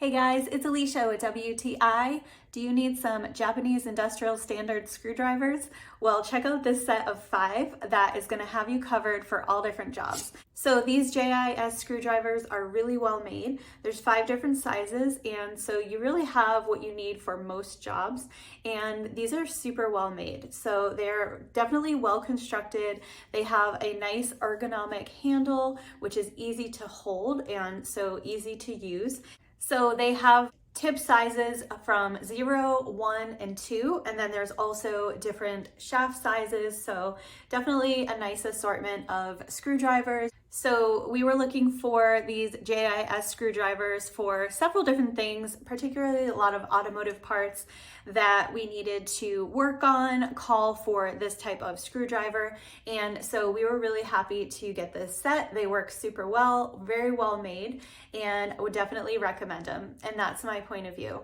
Hey guys, it's Alicia with WTI. Do you need some Japanese industrial standard screwdrivers? Well, check out this set of 5 that is going to have you covered for all different jobs. So these JIS screwdrivers are really well made. There's 5 different sizes, and so you really have what you need for most jobs. And these are super well made. So they're definitely well constructed. They have a nice ergonomic handle, which is easy to hold and so easy to use. So they have tip sizes from 0, 1, and 2, and then there's also different shaft sizes, so definitely a nice assortment of screwdrivers. So we were looking for these JIS screwdrivers for several different things, particularly a lot of automotive parts that we needed to work on, call for this type of screwdriver. And so we were really happy to get this set. They work super well, very well made, and I would definitely recommend them. And that's my point of view.